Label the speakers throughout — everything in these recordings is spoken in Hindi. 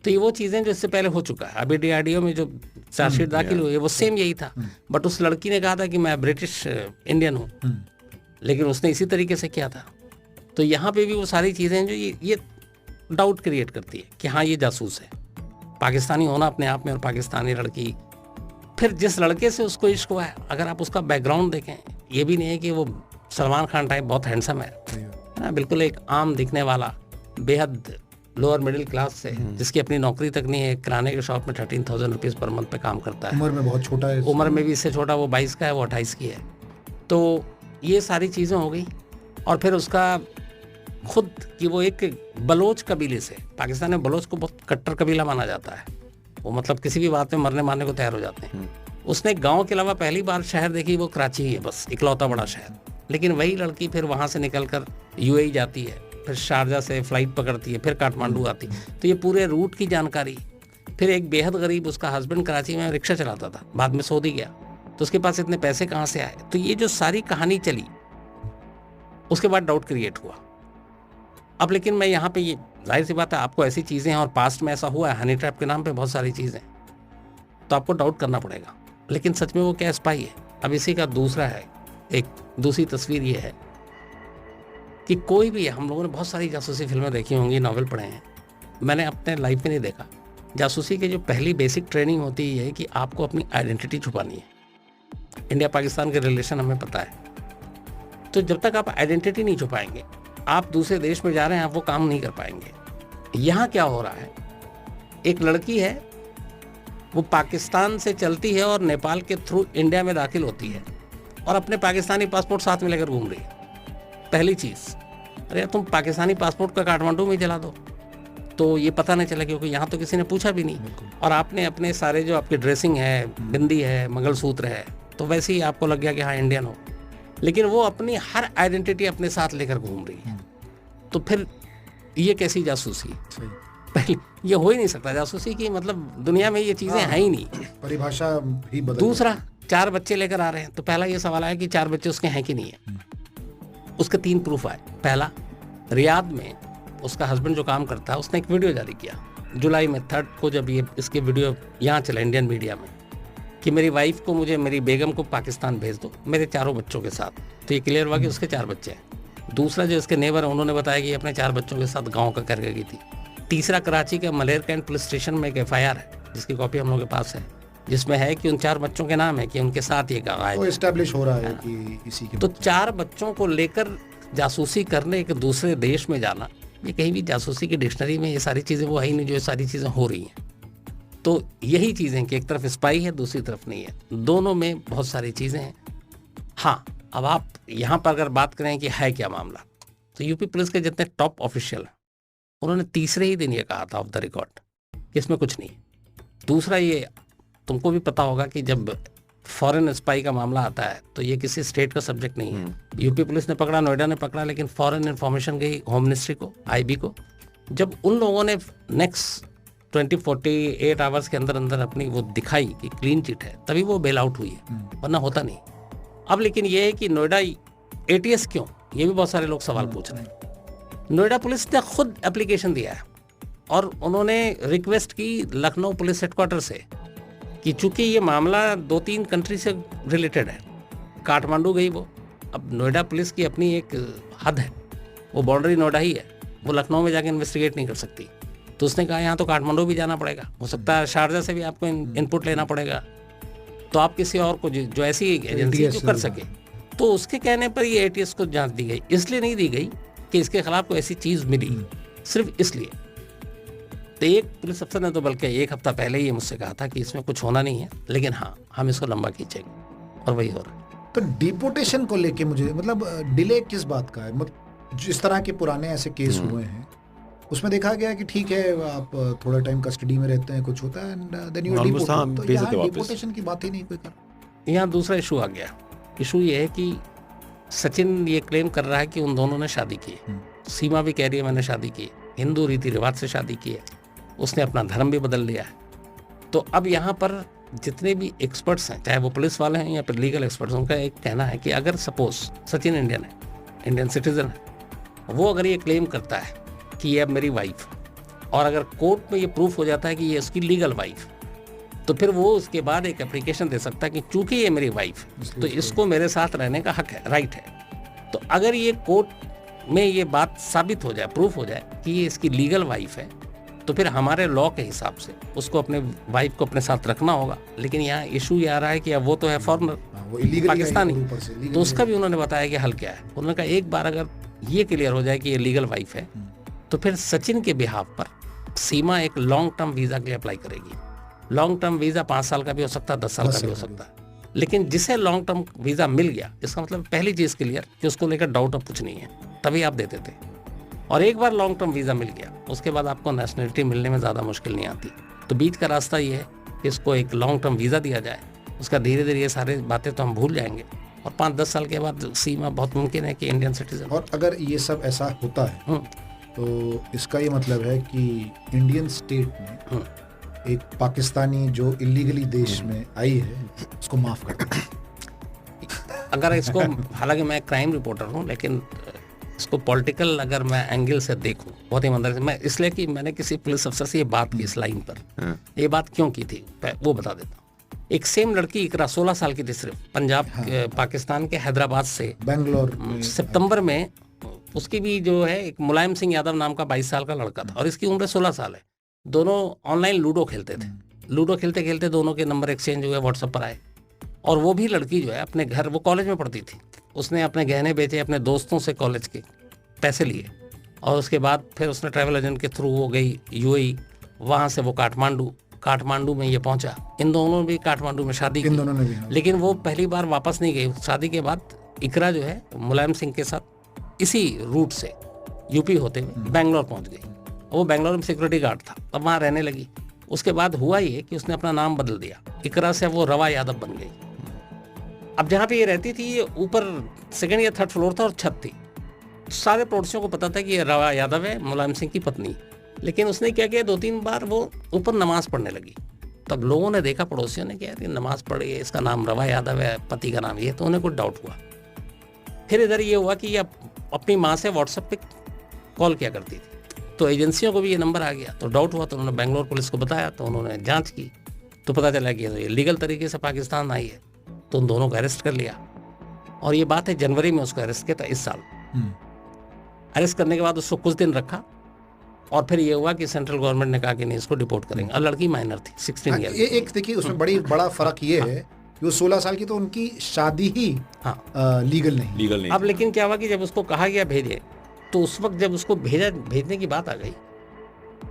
Speaker 1: तो ये वो चीज़ें जो इससे पहले हो चुका है। अभी DRDO में जो चार्जशीट दाखिल हुई है वो सेम यही था, बट उस लड़की ने कहा था कि मैं ब्रिटिश इंडियन हूँ, लेकिन उसने इसी तरीके से किया था। तो यहाँ पे भी वो सारी चीज़ें जो ये डाउट क्रिएट करती है कि हाँ ये जासूस है, पाकिस्तानी होना अपने आप में, और पाकिस्तानी लड़की। फिर जिस लड़के से उसको इश्क हुआ है, अगर आप उसका बैकग्राउंड देखें, ये भी नहीं है कि वो सलमान खान टाइप बहुत हैंडसम है ना, बिल्कुल एक आम दिखने वाला, बेहद लोअर मिडिल क्लास से, जिसकी अपनी नौकरी तक नहीं है, किराने के शॉप में 13,000 रुपीज़ पर मंथ पे काम करता है।
Speaker 2: उम्र में बहुत छोटा है,
Speaker 1: उम्र में भी इससे छोटा, वो 22 का है, वो 28 की है। तो ये सारी चीज़ें हो गई। और फिर उसका खुद कि वो एक बलोच कबीले से, पाकिस्तान में बलोच को बहुत कट्टर कबीला माना जाता है, वो मतलब किसी भी बात में मरने मारने को तैयार हो जाते हैं। उसने गांव के अलावा पहली बार शहर देखी वो कराची ही है, बस इकलौता बड़ा शहर। लेकिन वही लड़की फिर वहाँ से निकलकर UAE जाती है, फिर शारजा से फ्लाइट पकड़ती है, फिर काठमांडू आती है। तो ये पूरे रूट की जानकारी। फिर एक बेहद गरीब, उसका हस्बैंड कराची में रिक्शा चलाता था, बाद में सऊदी गया, तो उसके पास इतने पैसे कहाँ से आए। तो ये जो सारी कहानी चली, उसके बाद डाउट क्रिएट हुआ। अब लेकिन मैं यहाँ पे, ये जाहिर सी बात है, आपको ऐसी चीज़ें हैं और पास्ट में ऐसा हुआ है, हनी ट्रैप के नाम पे बहुत सारी चीज़ें, तो आपको डाउट करना पड़ेगा। लेकिन सच में वो क्या स्पाई है? अब इसी का दूसरा है, एक दूसरी तस्वीर ये है कि कोई भी, हम लोगों ने बहुत सारी जासूसी फिल्में देखी होंगी, नॉवेल पढ़े हैं, मैंने अपने लाइफ में नहीं देखा। जासूसी की जो पहली बेसिक ट्रेनिंग होती है कि आपको अपनी आइडेंटिटी छुपानी है। इंडिया पाकिस्तान के रिलेशन हमें पता है, तो जब तक आप आइडेंटिटी नहीं छुपाएंगे, आप दूसरे देश में जा रहे हैं, आप वो काम नहीं कर पाएंगे। यहाँ क्या हो रहा है, एक लड़की है, वो पाकिस्तान से चलती है और नेपाल के थ्रू इंडिया में दाखिल होती है और अपने पाकिस्तानी पासपोर्ट साथ में लेकर घूम रही है। पहली चीज़, अरे तुम पाकिस्तानी पासपोर्ट का काठमांडू में जला दो, तो ये पता नहीं चला, क्योंकि यहाँ तो किसी ने पूछा भी नहीं। और आपने अपने सारे जो आपकी ड्रेसिंग है, बिंदी है, मंगलसूत्र है, तो वैसे ही आपको लग गया कि हाँ इंडियन हो। लेकिन वो अपनी हर आइडेंटिटी अपने साथ लेकर घूम रही है। तो फिर ये कैसी जासूसी? पहले ये हो ही नहीं सकता जासूसी की, मतलब दुनिया में ये चीज़ें हैं ही नहीं,
Speaker 2: परिभाषा ही बदल।
Speaker 1: दूसरा, 4 बच्चे लेकर आ रहे हैं, तो पहला ये सवाल आया कि 4 बच्चे उसके हैं कि नहीं है। उसके 3 प्रूफ आए। पहला, रियाद में उसका हस्बैंड जो काम करता है, उसने एक वीडियो जारी किया जुलाई में 3 को, जब ये इसके वीडियो यहाँ चला इंडियन मीडिया में, कि मेरी वाइफ को, मुझे, मेरी बेगम को पाकिस्तान भेज दो मेरे 4 बच्चों के साथ। तो ये क्लियर हुआ कि उसके 4 बच्चे हैं। दूसरा, जो इसके नेबर हैं, उन्होंने बताया कि अपने 4 बच्चों के साथ गाँव का करके गई थी। तीसरा, कराची के मलेर कैंट पुलिस स्टेशन में एक FIR है, जिसकी कॉपी हम लोग के पास है, जिसमें है कि उन 4 बच्चों के नाम है, कि उनके साथ ये गाँव
Speaker 2: तो एस्टैब्लिश हो रहा है कि इसी के।
Speaker 1: तो 4 बच्चों को लेकर जासूसी करने एक दूसरे देश में जाना, ये कहीं भी जासूसी की डिक्शनरी में ये सारी चीज़ें वो है ही नहीं जो ये सारी चीज़ें हो रही हैं। तो यही चीज़ें कि एक तरफ स्पाई है, दूसरी तरफ नहीं है, दोनों में बहुत सारी चीज़ें हैं। हाँ, अब आप यहाँ पर अगर बात करें कि है क्या मामला, तो यूपी पुलिस के जितने टॉप ऑफिशियल हैं, उन्होंने तीसरे ही दिन ये कहा था ऑफ द रिकॉर्ड कि इसमें कुछ नहीं। दूसरा, ये तुमको भी पता होगा कि जब फॉरेन स्पाई का मामला आता है तो ये किसी स्टेट का सब्जेक्ट नहीं है। यूपी पुलिस ने पकड़ा, नोएडा ने पकड़ा, लेकिन फॉरेन इन्फॉर्मेशन गई होम मिनिस्ट्री को, IB को। जब उन लोगों ने नेक्स्ट 48 आवर्स के अंदर अंदर अपनी वो दिखाई कि क्लीन चिट है, तभी वो बेल आउट हुई है, वरना होता नहीं। अब लेकिन ये है कि नोएडा ATS क्यों, ये भी बहुत सारे लोग सवाल पूछ रहे हैं। नोएडा पुलिस ने खुद एप्लीकेशन दिया है और उन्होंने रिक्वेस्ट की लखनऊ पुलिस हेडक्वार्टर से कि चूंकि ये मामला 2-3 कंट्री से रिलेटेड है, काठमांडू गई वो, अब नोएडा पुलिस की अपनी एक हद है, वो बाउंड्री नोएडा ही है, वो लखनऊ में जाके इन्वेस्टिगेट नहीं कर सकती। तो उसने कहा यहाँ तो काठमांडू भी जाना पड़ेगा, हो सकता है शारजा से भी आपको इनपुट लेना पड़ेगा, तो आप किसी और को जो ऐसी एजेंसी जो कर सके। तो उसके कहने पर ये ATS को जांच दी गई। इसलिए नहीं दी गई कि इसके खिलाफ कोई ऐसी चीज़ मिली, सिर्फ इसलिए। तो एक पुलिस अफसर ने तो बल्कि 1 हफ्ता पहले ही मुझसे कहा था कि इसमें कुछ होना नहीं है, लेकिन हाँ हम इसको लंबा खींचेंगे, और वही हो रहा है।
Speaker 2: तो डिपोटेशन को लेके मुझे, मतलब डिले किस बात का है? मतलब जिस तरह के पुराने ऐसे केस हुए हैं, उसमें देखा गया कि ठीक है आप थोड़ा टाइम कस्टडी में रहते हैं, कुछ होता है, एंड देन यू डिपोटेड। तो यहाँ डिपोटेशन की बात ही नहीं कोई कर।
Speaker 1: यहाँ दूसरा इशू आ गया। इशू ये है कि सचिन ये क्लेम कर रहा है कि उन दोनों ने शादी की, सीमा भी कह रही है मैंने शादी की, हिंदू रीति रिवाज से शादी की है, उसने अपना धर्म भी बदल लिया है। तो अब यहाँ पर जितने भी एक्सपर्ट्स हैं, चाहे वो पुलिस वाले हैं या फिर लीगल एक्सपर्ट्स, उनका एक कहना है कि अगर सपोज सचिन इंडियन है, इंडियन सिटीजन है, वो अगर ये क्लेम करता है कि ये अब मेरी वाइफ, और अगर कोर्ट में ये प्रूफ हो जाता है कि ये उसकी लीगल वाइफ, तो फिर वो उसके बाद एक एप्लीकेशन दे सकता है कि चूंकि ये मेरी वाइफ है तो इसको मेरे साथ रहने का हक है, राइट है। तो अगर ये कोर्ट में ये बात साबित हो जाए, प्रूफ हो जाए कि ये इसकी लीगल वाइफ है, तो फिर हमारे लॉ के हिसाब से उसको अपने वाइफ को अपने साथ रखना होगा। लेकिन यहाँ इशू ये आ रहा है कि अब वो तो है फॉरेनर, पाकिस्तानी, तो उसका भी उन्होंने बताया कि हल क्या है। उन्होंने कहा एक बार अगर ये क्लियर हो जाए कि ये लीगल वाइफ है तो फिर सचिन के बिहाफ पर सीमा एक लॉन्ग टर्म वीजा के लिए अप्लाई करेगी। लॉन्ग टर्म वीजा 5 साल का भी हो सकता है, 10 साल का भी हो सकता है। लेकिन जिसे लॉन्ग टर्म वीजा मिल गया, इसका मतलब पहली चीज क्लियर कि उसको लेकर डाउट अब कुछ नहीं है, तभी आप देते थे। और एक बार लॉन्ग टर्म वीजा मिल गया उसके बाद आपको नेशनलिटी मिलने में ज्यादा मुश्किल नहीं आती। तो बीच का रास्ता ये है कि इसको एक लॉन्ग टर्म वीजा दिया जाए, उसका धीरे धीरे ये सारी बातें तो हम भूल जाएंगे और 5-10 साल के बाद सीमा बहुत मुमकिन है कि इंडियन सिटीजन।
Speaker 2: और अगर ये सब ऐसा होता है तो इसका ये मतलब है कि इंडियन स्टेट ने एक पाकिस्तानी जो इलीगली देश में आई है उसको माफ कर दिया।
Speaker 1: अगर इसको, हालांकि मैं क्राइम रिपोर्टर हूँ, लेकिन इसको पॉलिटिकल अगर मैं एंगल से देखूं बहुत ईमानदारी से, मैं इसलिए कि मैंने किसी पुलिस अफसर से ये बात की इस लाइन पर, ये बात क्यों की थी वो बता देता हूँ। एक सेम लड़की इकरा 16 साल की थी, सिर्फ पंजाब पाकिस्तान के हैदराबाद से
Speaker 2: बेंगलोर
Speaker 1: सितंबर में, उसकी भी जो है एक मुलायम सिंह यादव नाम का 22 साल का लड़का था और इसकी उम्र 16 साल है। दोनों ऑनलाइन लूडो खेलते थे। लूडो खेलते खेलते दोनों के नंबर एक्सचेंज हुए, व्हाट्सएप पर आए। और वो भी लड़की जो है अपने घर, वो कॉलेज में पढ़ती थी, उसने अपने गहने बेचे, अपने दोस्तों से कॉलेज के पैसे लिए और उसके बाद फिर उसने ट्रैवल एजेंट के थ्रू वो गई यूएई, वहाँ से वो काठमांडू में ये पहुंचा। इन दोनों ने भी काठमांडू में शादी की, लेकिन वो पहली बार वापस नहीं गई। शादी के बाद इकरा जो है मुलायम सिंह के साथ इसी रूट से यूपी होते हुए बेंगलोर पहुंच गई। वो बेंगलोर में सिक्योरिटी गार्ड था, अब वहाँ रहने लगी। उसके बाद हुआ ये कि उसने अपना नाम बदल दिया, इकरा से वो रवा यादव बन गई। अब जहाँ पे ये रहती थी ये ऊपर 2nd या 3rd फ्लोर था और छत थी। सारे पड़ोसियों को पता था कि ये रवा यादव है, मुलायम सिंह की पत्नी। लेकिन उसने क्या किया, 2-3 बार वो ऊपर नमाज पढ़ने लगी। तब लोगों ने देखा, पड़ोसियों ने, क्या नमाज पढ़ी है, इसका नाम रवा यादव है, पति का नाम ये, तो उन्हें कुछ डाउट हुआ। फिर इधर ये हुआ कि ये अपनी माँ से व्हाट्सएप पे कॉल किया करती थी, तो एजेंसियों को भी ये नंबर आ गया। तो डाउट हुआ तो उन्होंने बेंगलोर पुलिस को बताया, तो उन्होंने जांच की तो पता चला कि ये लीगल तरीके से पाकिस्तान आई है। तो उन दोनों को अरेस्ट कर लिया और ये बात है जनवरी में उसको अरेस्ट किया था इस साल। अरेस्ट करने के बाद उसको कुछ दिन रखा और फिर ये हुआ कि सेंट्रल गवर्नमेंट ने कहा कि नहीं, इसको डिपोर्ट करेंगे। और लड़की माइनर थी, 16 ईयर।
Speaker 2: एक देखिए उसमें बड़ा फर्क ये है कि वो 16 साल की, तो उनकी शादी ही लीगल नहीं।
Speaker 1: अब लेकिन क्या हुआ कि जब उसको कहा गया भेजे, तो उस वक्त जब उसको भेजने की बात आ गई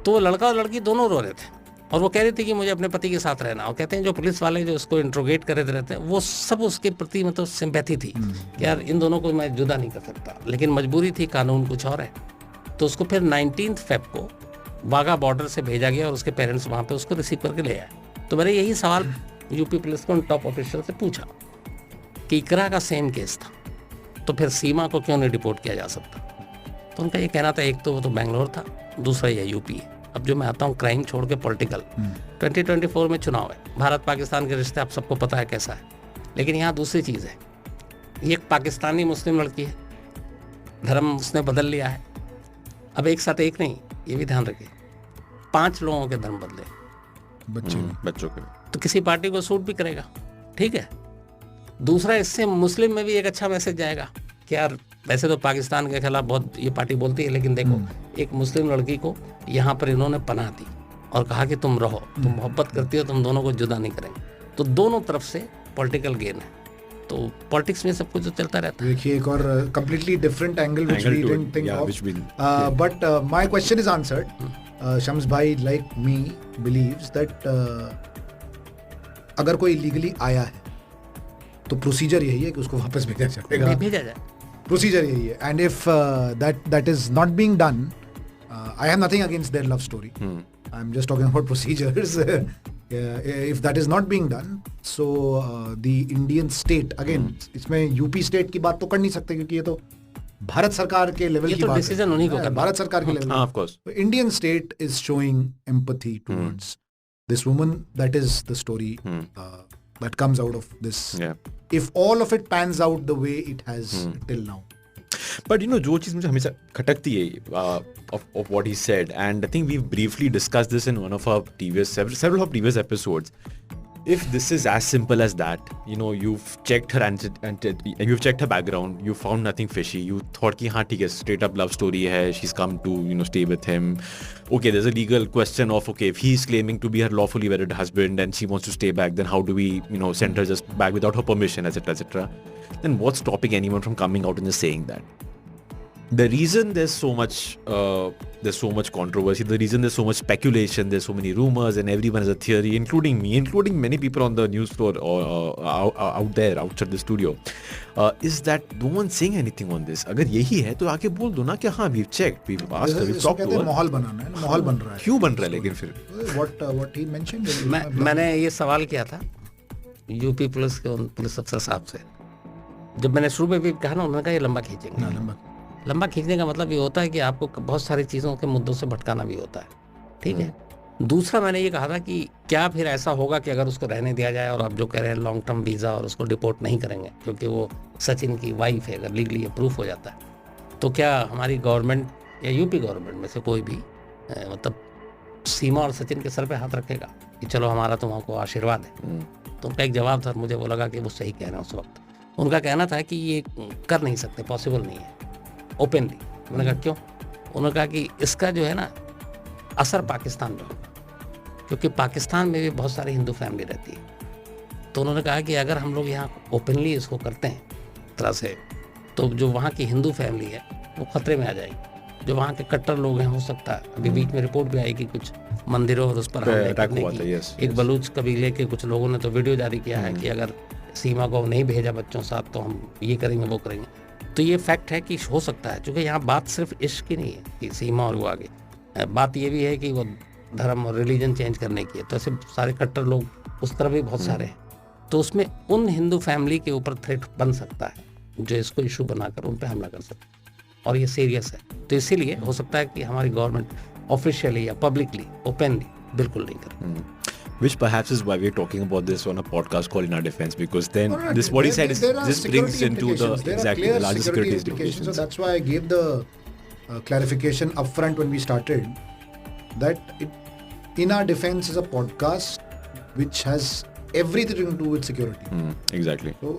Speaker 1: तो वो लड़का और लड़की दोनों रो रहे थे और वो कह रही थी कि मुझे अपने पति के साथ रहना। और कहते हैं जो पुलिस वाले जो उसको इंट्रोगेट कर रहते हैं वो सब उसके प्रति मतलब सिंपैथी थी कि यार इन दोनों को मैं जुदा नहीं कर सकता, लेकिन मजबूरी थी, कानून कुछ और है। तो उसको फिर 19 फेब को वाघा बॉर्डर से भेजा गया और उसके पेरेंट्स वहाँ पे उसको रिसीव करके ले आए। तो मैंने यही सवाल यूपी पुलिस को टॉप ऑफिशियल से पूछा कि इकरा का सेम केस था तो फिर सीमा को क्यों नहीं डिपोर्ट किया जा सकता। तो उनका ये कहना था, एक तो वो तो बेंगलोर था, दूसरा ये यूपी है। अब जो मैं आता हूँ क्राइम छोड़ के पॉलिटिकल, 2024 में चुनाव है, भारत पाकिस्तान के रिश्ते आप सबको पता है कैसा है। लेकिन यहाँ दूसरी चीज़ है, ये एक पाकिस्तानी मुस्लिम लड़की है, धर्म उसने बदल लिया है। अब एक साथ एक नहीं, ये भी ध्यान रखिए, 5 लोगों के धर्म बदले,
Speaker 3: बच्चों के,
Speaker 1: तो किसी पार्टी को सूट भी करेगा, ठीक है। दूसरा, इससे मुस्लिम में भी एक अच्छा मैसेज जाएगा कि यार वैसे तो पाकिस्तान के खिलाफ बहुत ये पार्टी बोलती है, लेकिन देखो एक मुस्लिम लड़की को यहाँ पर इन्होंने पनाह दी और कहा कि तुम रहो, तुम मोहब्बत करती हो, तुम दोनों को जुदा नहीं करेंगे। तो दोनों तरफ से पॉलिटिकल गेन है। तो पॉलिटिक्स में सब कुछ तो चलता रहता है।
Speaker 2: देखिए एक और completely different angle which we didn't think of, but my question is answered. Shams भाई लाइक मी बिलीव्स दैट अगर कोई इलीगली आया है तो प्रोसीजर यही है कि उसको वापस भेजा जाएगा,
Speaker 1: भेजा जाए,
Speaker 2: प्रोसीजर यही है। And if that is not being done, I have nothing against their love story. I'm just talking about procedures. If that is not being done, so the Indian state, again इसमें यूपी स्टेट की बात तो कर नहीं सकते क्योंकि ये तो भारत सरकार के लेवल की बात
Speaker 1: डिसीजन उन्हीं को करना,
Speaker 2: भारत सरकार के level.
Speaker 3: of course.
Speaker 2: So Indian state is showing empathy towards this woman. That is the story that comes out of this.
Speaker 3: Yeah.
Speaker 2: If all of it pans out the way it has till now.
Speaker 3: But you know, जो चीज़ मुझे हमेशा खटकती है of what he said, and I think we've briefly discussed this in one of our several of previous episodes. If this is as simple as that, you know, you've checked her and you've checked her background, you found nothing fishy, you thought कि हाँ ठीक है, straight up love story है, she's come to, you know, stay with him. Okay, there's a legal question of, okay, if he's claiming to be her lawfully wedded husband and she wants to stay back, then how do we, you know, send her just back without her permission, etc., etc. Then what's stopping anyone from coming out and just saying that? The reason there's so much controversy, the reason there's so much speculation, there's so many rumors, and everyone has a theory, including me, including many people on the news floor or out there, outside the studio, is that no one's saying anything on this. अगर यही है तो आके बोल दो ना कि हाँ, we've checked, we've asked her, we've talked to her.
Speaker 2: माहौल बनाना है, माहौल बन रहा है.
Speaker 3: क्यों बन रहा है लेकिन फिर?
Speaker 2: What he mentioned.
Speaker 1: मैंने ये सवाल किया था यूपी पुलिस के पुलिस अफसर साहब से. जब मैंने शुरू में भी कहा ना, उन्होंने कहा ये लंबा खींचेंगे. लंबा खींचने का मतलब ये होता है कि आपको बहुत सारी चीज़ों के मुद्दों से भटकाना भी होता है. ठीक है. दूसरा मैंने ये कहा था कि क्या फिर ऐसा होगा कि अगर उसको रहने दिया जाए और आप जो कह रहे हैं लॉन्ग टर्म वीज़ा और उसको डिपोर्ट नहीं करेंगे क्योंकि वो सचिन की वाइफ है, अगर लीगली अप्रूव हो जाता है, तो क्या हमारी गवर्नमेंट या यूपी गवर्नमेंट में से कोई भी मतलब सीमा और सचिन के सर पे हाथ रखेगा कि चलो हमारा तो वहाँ को आशीर्वाद है? तो उनका एक जवाब था, मुझे वो लगा कि वो सही कह रहे हैं. उस वक्त उनका कहना था कि ये कर नहीं सकते, पॉसिबल नहीं है ओपनली. मैंने कहा क्यों? उन्होंने कहा कि इसका जो है ना असर पाकिस्तान में होगा, क्योंकि पाकिस्तान में भी बहुत सारी हिंदू फैमिली रहती है. तो उन्होंने कहा कि अगर हम लोग यहाँ ओपनली इसको करते हैं तरह से, तो जो वहाँ की हिंदू फैमिली है वो खतरे में आ जाएगी. जो वहाँ के कट्टर लोग हैं, हो सकता है अभी बीच में रिपोर्ट भी आई कि कुछ मंदिरों और उस पर हमले करने की एक बलूच कबीले के कुछ लोगों ने तो वीडियो जारी किया है कि अगर सीमा को नहीं भेजा बच्चों साथ तो हम ये करेंगे वो करेंगे. तो ये फैक्ट है कि हो सकता है, क्योंकि यहाँ बात सिर्फ इश्क की नहीं है कि सीमा और वो आगे, बात ये भी है कि वो धर्म और रिलीजन चेंज करने की है. तो ऐसे सारे कट्टर लोग उस तरफ भी बहुत सारे हैं. तो उसमें उन हिंदू फैमिली के ऊपर थ्रेट बन सकता है जो इसको इशू बनाकर उन पर हमला कर सकते हैं, और ये सीरियस है. तो इसीलिए हो सकता है कि हमारी गवर्नमेंट ऑफिशियली या पब्लिकली ओपनली बिल्कुल नहीं करे.
Speaker 3: Which perhaps is why we're talking about this on a podcast called In Our Defense, because then this what he said is this brings into the exactly the larger security implications.
Speaker 2: So that's why I gave the clarification upfront when we started that In Our Defense is a podcast which has everything to do with security.
Speaker 3: Exactly.
Speaker 2: So